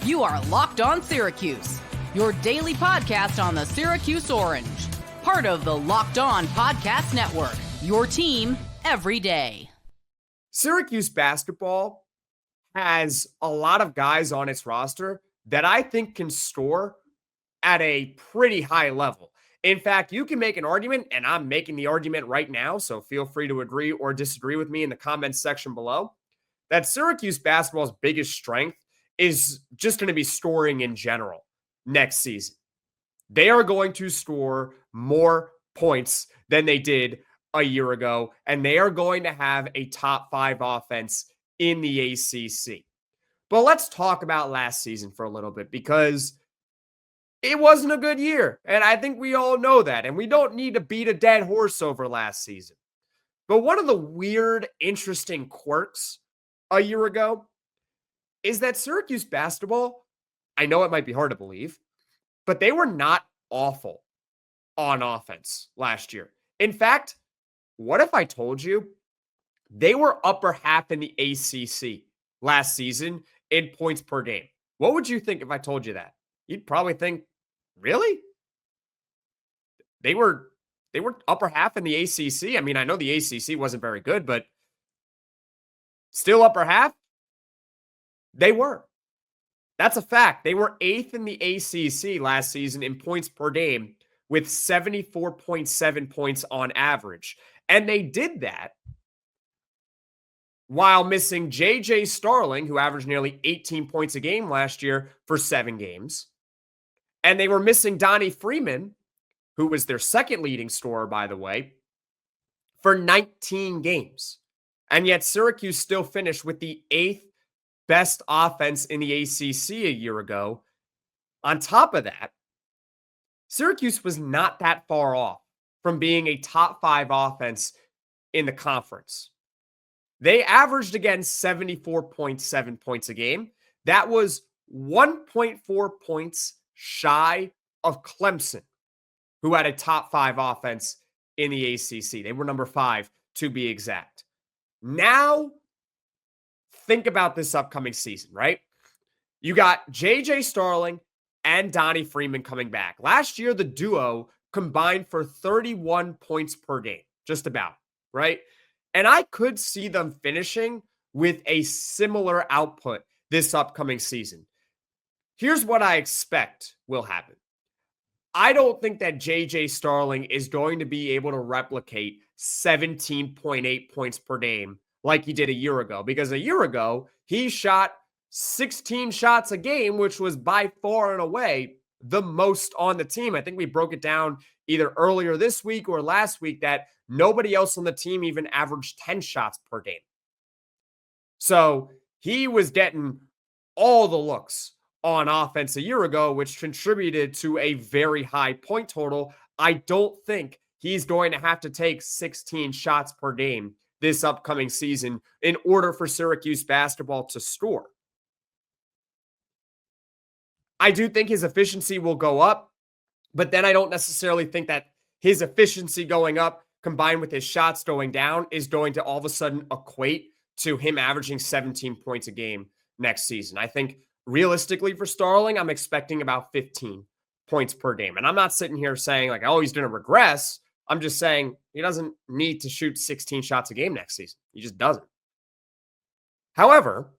You are Locked On Syracuse, your daily podcast on the Syracuse Orange. Part of the Locked On Podcast Network, your team every day. Syracuse basketball has a lot of guys on its roster that I think can score at a pretty high level. In fact, you can make an argument, and I'm making the argument right now, so feel free to agree or disagree with me in the comments section below, that Syracuse basketball's biggest strength is just going to be scoring in general next season. They are going to score more points than they did a year ago, and they are going to have a top 5 offense in the ACC. But let's talk about last season for a little bit, because it wasn't a good year, and I think we all know that, and we don't need to beat a dead horse over last season. But one of the weird, interesting quirks a year ago is that Syracuse basketball, I know it might be hard to believe, but they were not awful on offense last year. In fact, what if I told you they were upper half in the ACC last season in points per game? What would you think if I told you that? You'd probably think, really? They were upper half in the ACC. I mean, I know the ACC wasn't very good, but still upper half? They were. That's a fact. They were 8th in the ACC last season in points per game with 74.7 points on average. And they did that while missing J.J. Starling, who averaged nearly 18 points a game last year for 7 games. And they were missing Donnie Freeman, who was their second leading scorer, by the way, for 19 games. And yet Syracuse still finished with the 8th best offense in the ACC a year ago. On top of that, Syracuse was not that far off from being a top 5 offense in the conference. They averaged, again, 74.7 points a game. That was 1.4 points shy of Clemson, who had a top 5 offense in the ACC. They were number 5, to be exact. Now, think about this upcoming season, right? You got J.J. Starling and Donnie Freeman coming back. Last year, the duo combined for 31 points per game, just about, right? And I could see them finishing with a similar output this upcoming season. Here's what I expect will happen. I don't think that J.J. Starling is going to be able to replicate 17.8 points per game like he did a year ago, because a year ago, he shot 16 shots a game, which was by far and away the most on the team. I think we broke it down either earlier this week or last week that nobody else on the team even averaged 10 shots per game. So he was getting all the looks on offense a year ago, which contributed to a very high point total. I don't think he's going to have to take 16 shots per game this upcoming season in order for Syracuse basketball to score. I do think his efficiency will go up, but then I don't necessarily think that his efficiency going up combined with his shots going down is going to all of a sudden equate to him averaging 17 points a game next season. I think realistically for Starling, I'm expecting about 15 points per game. And I'm not sitting here saying like, oh, he's going to regress. I'm just saying he doesn't need to shoot 16 shots a game next season. He just doesn't. However,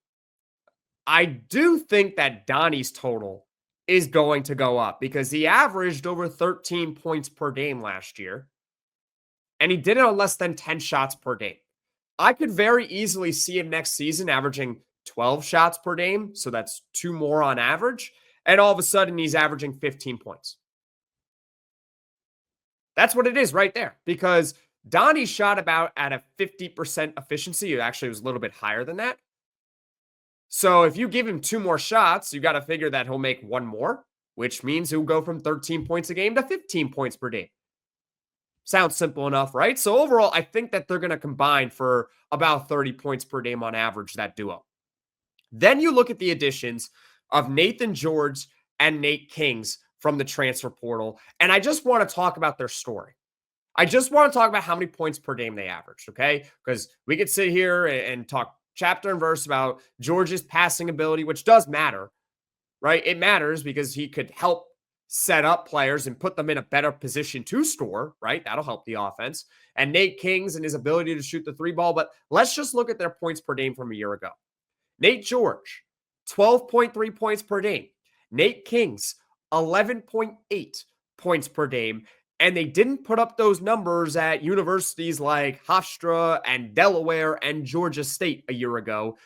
I do think that Donnie's total is going to go up because he averaged over 13 points per game last year, and he did it on less than 10 shots per game. I could very easily see him next season averaging 12 shots per game, so that's 2 more on average, and all of a sudden he's averaging 15 points. That's what it is right there, because Donnie shot about at a 50% efficiency. It actually was a little bit higher than that. So if you give him 2 more shots, you got to figure that he'll make 1 more, which means he'll go from 13 points a game to 15 points per game. Sounds simple enough, right? So overall, I think that they're going to combine for about 30 points per game on average, that duo. Then you look at the additions of Naithan George and Nate Kingz from the transfer portal, and I just want to talk about their story. I just want to talk about how many points per game they averaged, okay? Because we could sit here and talk chapter and verse about George's passing ability, which does matter. right? It matters because he could help set up players and put them in a better position to score, right? That'll help the offense. And Nate Kingz and his ability to shoot the three ball. But let's just look at their points per game from a year ago. Nate George, 12.3 points per game. Nate Kingz, 11.8 points per game. And they didn't put up those numbers at universities like Hofstra and Delaware and Georgia State a year ago.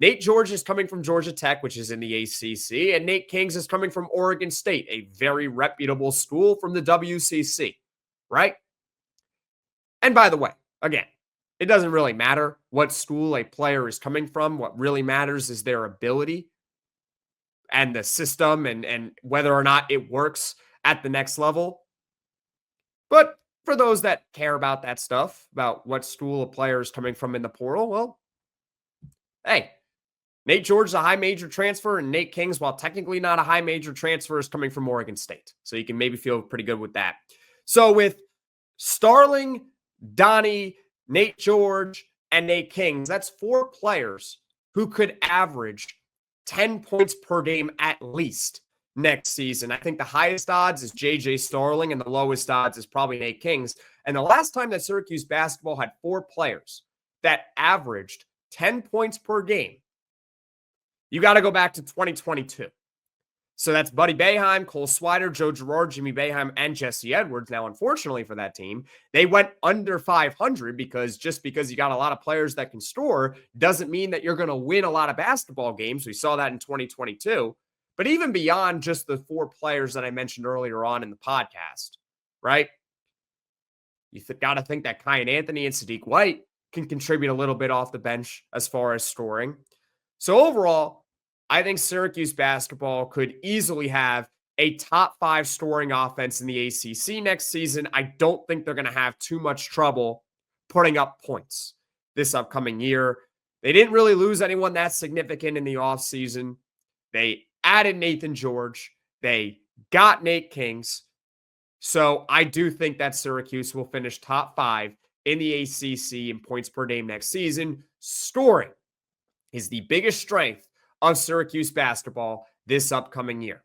Nate George is coming from Georgia Tech, which is in the ACC, and Nate Kingz is coming from Oregon State, a very reputable school from the WCC, right? And by the way, again, it doesn't really matter what school a player is coming from. What really matters is their ability and the system and whether or not it works at the next level. But for those that care about that stuff, about what school a player is coming from in the portal, well, hey, Nate George is a high major transfer, and Nate Kingz, while technically not a high major transfer, is coming from Oregon State. So you can maybe feel pretty good with that. So with Starling, Donnie, Nate George, and Nate Kingz, that's 4 players who could average 10 points per game at least next season. I think the highest odds is JJ Starling, and the lowest odds is probably Nate Kingz. And the last time that Syracuse basketball had 4 players that averaged 10 points per game, you got to go back to 2022. So that's Buddy Boeheim, Cole Swider, Joe Girard, Jimmy Boeheim, and Jesse Edwards. Now, unfortunately for that team, they went under 500 because just because you got a lot of players that can score doesn't mean that you're going to win a lot of basketball games. We saw that in 2022. But even beyond just the 4 players that I mentioned earlier on in the podcast, right? You got to think that Kyan Anthony and Sadiq White can contribute a little bit off the bench as far as scoring. So overall, I think Syracuse basketball could easily have a top 5 scoring offense in the ACC next season. I don't think they're going to have too much trouble putting up points this upcoming year. They didn't really lose anyone that significant in the offseason. They added Naithan George. They got Nate Kingz. So I do think that Syracuse will finish top 5 in the ACC in points per game next season. Scoring is the biggest strength of Syracuse basketball this upcoming year.